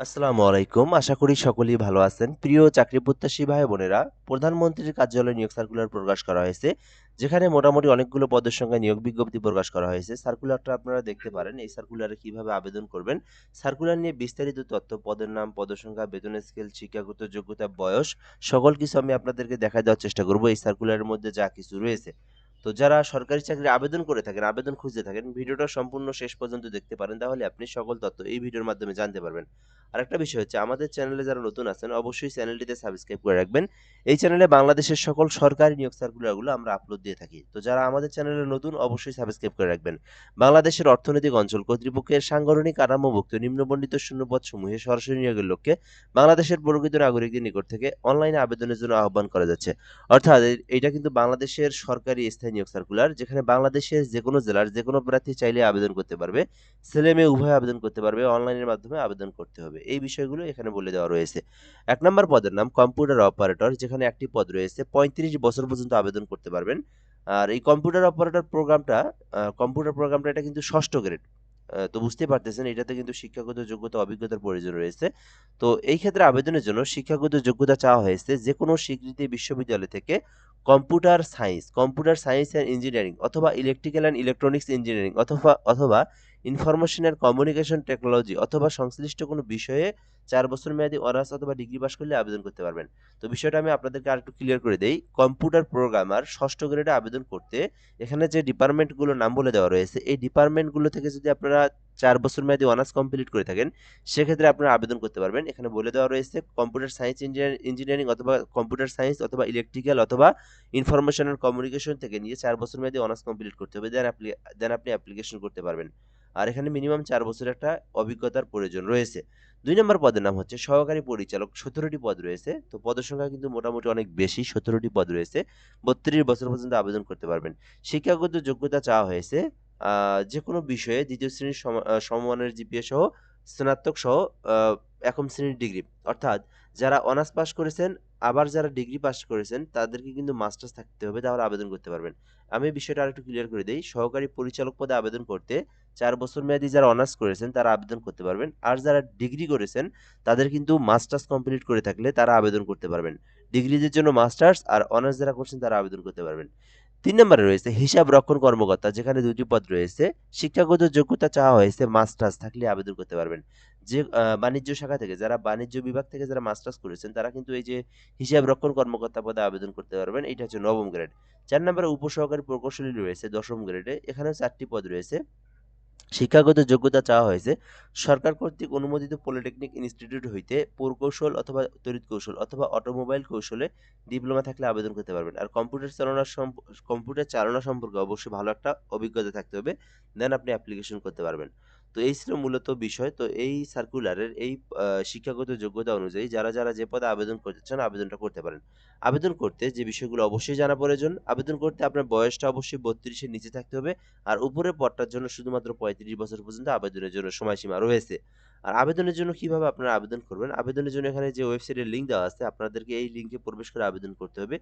আসসালামু আলাইকুম। আশা করি সকলেই ভালো আছেন। প্রিয় চাকরি প্রত্যাশী ভাই বোনেরা, প্রধানমন্ত্রীর কার্যালয়ে নিয়োগ সার্কুলার প্রকাশ করা হয়েছে। যেখানে মোটামুটি অনেকগুলো পদের সংখ্যায় নিয়োগ বিজ্ঞপ্তি প্রকাশ করা হয়েছে। সার্কুলারটা আপনারা দেখতে পারেন। এই সার্কুলারে কিভাবে আবেদন করবেন, সার্কুলার নিয়ে বিস্তারিত তথ্য, পদের নাম, পদসংখ্যা, বেতনের স্কেল, শিক্ষাগত যোগ্যতা, বয়স সকল কিছু আমি আপনাদেরকে দেখায় দেওয়ার চেষ্টা করব এই সার্কুলারের মধ্যে যা কিছু রয়েছে। তো যারা সরকারি চাকরির আবেদন করে থাকেন, আবেদন খুঁজে থাকেন, ভিডিওটা সম্পূর্ণ শেষ পর্যন্ত দেখতে পারেন, তাহলে আপনি সকল তথ্য এই ভিডিওর মাধ্যমে জানতে পারবেন। আরেকটা বিষয় হচ্ছে, আমাদের চ্যানেলে যারা নতুন আছেন অবশ্যই চ্যানেলটিতে সাবস্ক্রাইব করে রাখবেন। এই চ্যানেলে বাংলাদেশের সকল সরকারি নিয়োগ সার্কুলারগুলো আমরা আপলোড দিয়ে থাকি। তো যারা আমাদের চ্যানেলে নতুন অবশ্যই সাবস্ক্রাইব করে রাখবেন। বাংলাদেশের অর্থনৈতিক অঞ্চল কর্তৃপক্ষের সাংগঠনিক কাঠামোভুক্ত নিম্নবর্ণিত শূন্যপদসমূহে সরাসরি নিয়োগের লক্ষ্যে বাংলাদেশের প্রকৃত নাগরিকদের নিকট থেকে অনলাইনে আবেদনের জন্য আহ্বান করা যাচ্ছে। অর্থাৎ এইটা কিন্তু বাংলাদেশের সরকারি স্থায়ী নিয়োগ সার্কুলার, যেখানে বাংলাদেশের যেকোনো জেলার যেকোনো প্রার্থী চাইলে আবেদন করতে পারবে। ছেলে মেয়ে উভয় আবেদন করতে পারবে, অনলাইনের মাধ্যমে আবেদন করতে হবে। এই বিষয়গুলো এখানে বলে দেওয়া রয়েছে। ১ নম্বর পদের নাম কম্পিউটার অপারেটর, যেখানে একটি পদ রয়েছে। ৩৫ বছর পর্যন্ত আবেদন করতে পারবেন। আর এই কম্পিউটার অপারেটর প্রোগ্রামটা, কম্পিউটার প্রোগ্রামটা এটা কিন্তু ৬ষ্ঠ গ্রেড। তো বুঝতেই পারতেছেন এটাতে কিন্তু শিক্ষাগত যোগ্যতা, অভিজ্ঞতার প্রয়োজন রয়েছে। তো এই ক্ষেত্রে আবেদনের জন্য শিক্ষাগত যোগ্যতা চাওয়া হয়েছে যেকোনো স্বীকৃত বিশ্ববিদ্যালয় থেকে কম্পিউটার সায়েন্স অ্যান্ড ইঞ্জিনিয়ারিং অথবা ইলেকট্রিক্যাল অ্যান্ড ইলেকট্রনিক্স ইঞ্জিনিয়ারিং অথবা ইনফরমেশন অ্যান্ড কমিউনিকেশন টেকনোলজি অথবা সংশ্লিষ্ট কোনো বিষয়ে ৪ বছর মেয়াদী অনার্স অথবা ডিগ্রি পাস করলে আবেদন করতে পারবেন। তো বিষয়টা আমি আপনাদেরকে আরেকটু ক্লিয়ার করে দেই। কম্পিউটার প্রোগ্রামার ৬ষ্ঠ গ্রেডে আবেদন করতে এখানে যে ডিপার্টমেন্টগুলোর নাম বলে দেওয়া রয়েছে, এই ডিপার্টমেন্টগুলো থেকে যদি আপনারা ৪ বছর মেয়াদী অনার্স কমপ্লিট করে থাকেন, সেক্ষেত্রে আপনারা আবেদন করতে পারবেন। এখানে বলে দেওয়া রয়েছে কম্পিউটার সায়েন্স ইঞ্জিনিয়ারিং অথবা কম্পিউটার সায়েন্স অথবা ইলেকট্রিক্যাল অথবা ইনফরমেশন অ্যান্ড কমিউনিকেশন থেকে নিয়ে ৪ বছর মেয়াদী অনার্স কমপ্লিট করতে হবে। দেন আপনি অ্যাপ্লিকেশন করতে পারবেন। আর এখানে মিনিমাম ৪ বছরের একটা অভিজ্ঞতার প্রয়োজন রয়েছে। ২ নম্বর পদের নাম হচ্ছে সহকারী পরিচালক। ১৭টি পদ রয়েছে। তো পদের সংখ্যা কিন্তু মোটামুটি অনেক বেশি, ১৭টি পদ রয়েছে। ৩২ বছর পর্যন্ত আবেদন করতে পারবেন। শিক্ষাগত যোগ্যতা চাওয়া হয়েছে আ যেকোনো বিষয়ে ২য় শ্রেণীর সমমানের জিপিএ সহ স্নাতক সহ আ ১ম শ্রেণীর ডিগ্রি। অর্থাৎ যারা অনার্স পাস করেছেন, আবার যারা ডিগ্রি পাস করেছেন তাদেরকে কিন্তু মাস্টার্স থাকতে হবে, তাহলে আবেদন করতে পারবেন। আমি বিষয়টা আরেকটু ক্লিয়ার করে দেই। সহকারী পরিচালক পদে আবেদন করতে ৪ বছর মেয়াদী যারা অনার্স করেছেন তারা আবেদন করতে পারবেন। আর যারা ডিগ্রি করেছেন তাদের কিন্তু মাস্টার্স কমপ্লিট করে থাকলে তারা আবেদন করতে পারবেন। ডিগ্রিদের জন্য মাস্টার্স আর অনার্স যারা করছেন তারা আবেদন করতে পারবেন। ৩ নম্বরে রয়েছে হিসাব রক্ষণ কর্মকর্তা, যেখানে ২ টি পদ রয়েছে। শিক্ষাগত যোগ্যতা চাওয়া হয়েছে মাস্টার্স থাকলে আবেদন করতে পারবেন। যে বাণিজ্য শাখা থেকে যারা বাণিজ্য বিভাগ থেকে যারা মাস্টার্স করেছেন তারা কিন্তু এই যে হিসাব রক্ষণ কর্মকর্তা পদে আবেদন করতে পারবেন। এইটা হচ্ছে ৯ম গ্রেড। ৪ নম্বরে উপসহকারী প্রকৌশলী রয়েছে ১০ম গ্রেডে। এখানেও ৪ টি পদ রয়েছে। শিক্ষাগত যোগ্যতা চাওয়া হয়েছে সরকার কর্তৃক অনুমোদিত পলিটেকনিক ইনস্টিটিউট হইতে প্রকৌশল অথবা তড়িৎ কৌশল অথবা অটোমোবাইল কৌশলে ডিপ্লোমা থাকলে আবেদন করতে পারবেন। আর কম্পিউটার চালনা সম্পর্কে অবশ্যই ভালো একটা অভিজ্ঞতা থাকতে হবে। দেন আপনি অ্যাপ্লিকেশন করতে পারবেন। তো এই ছিল মূলত বিষয়। তো এই সার্কুলারের এই শিক্ষাগত যোগ্যতা অনুযায়ী যারা যে পদে আবেদন করতে চান আবেদনটা করতে পারেন। আবেদন করতে যে বিষয়গুলো অবশ্যই জানা প্রয়োজন, আবেদন করতে আপনার বয়সটা অবশ্যই ৩২ এর নিচে থাকতে হবে। আর উপরের পদটার জন্য শুধুমাত্র ৩৫ বছর পর্যন্ত আবেদনের জন্য সময়সীমা রয়েছে। আর আবেদনের জন্য কিভাবে আপনারা আবেদন করবেন? আবেদনের জন্য এখানে যে ওয়েবসাইটের লিঙ্ক দেওয়া আছে, আপনাদেরকে এই লিঙ্কে প্রবেশ করে আবেদন করতে হবে।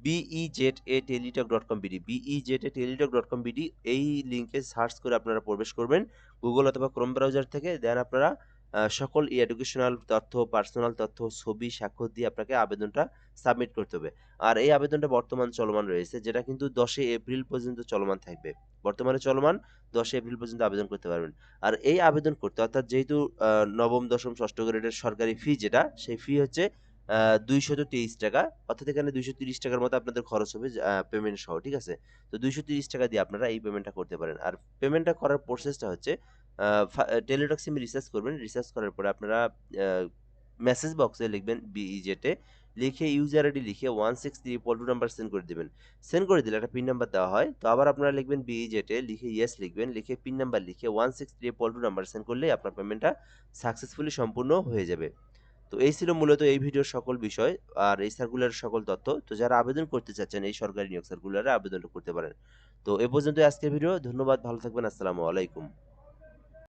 BEZATeletalk.com.bd BEZATeletalk.com.bd এই লিঙ্কে সার্চ করে আপনারা প্রবেশ করবেন Google অথবা Chrome ব্রাউজার থেকে। দেন আপনারা সকল এডুকেশনাল তথ্য, পার্সোনাল তথ্য, ছবি, স্বাক্ষর দিয়ে আপনাকে আবেদনটা সাবমিট করতে হবে। আর এই আবেদনটা বর্তমান চলমান রয়েছে, যেটা কিন্তু ১০ এপ্রিল পর্যন্ত চলমান থাকবে। বর্তমানে চলমান, ১০ এপ্রিল পর্যন্ত আবেদন করতে পারবেন। আর এই আবেদন করতে অর্থাৎ যেহেতু নবম, দশম, ষষ্ঠ গ্রেডের সরকারি ফি যেটা, সেই ফি হচ্ছে আ ৳২২৩ অর্থাৎ এখানে ৳২৩০ র মতো আপনাদের খরচ হবে পেমেন্ট সহ, ঠিক আছে? তো ৳২৩০ দিয়ে আপনারা এই পেমেন্টটা করতে পারেন। আর পেমেন্টটা করার প্রসেসটা হচ্ছে আ টেলিটক সিমে রিচার্জ করবেন। রিচার্জ করার পরে আপনারা আ মেসেজ বক্সে লিখবেন BEZ লিখে ইউজার আইডি লিখে 16322 নাম্বার সেন্ড করে দিবেন। সেন্ড করে দিলে একটা পিন নাম্বার দেওয়া হয়। তো আবার আপনারা লিখবেন BEZ লিখে ইয়েস লিখবেন, লিখে পিন নাম্বার লিখে 16322 নাম্বার সেন্ড করলেই আপনার পেমেন্টটা সাকসেসফুলি সম্পূর্ণ হয়ে যাবে। তো এই ছিল মূলত এই ভিডিওর সকল বিষয় আর এই সার্কুলারের সকল তথ্য। তো যারা আবেদন করতে চাচ্ছেন এই সরকারি নিয়োগ সার্কুলারে আবেদনটা করতে পারেন। তো এ পর্যন্তই আজকের ভিডিও। ধন্যবাদ, ভালো থাকবেন। আসসালামু আলাইকুম।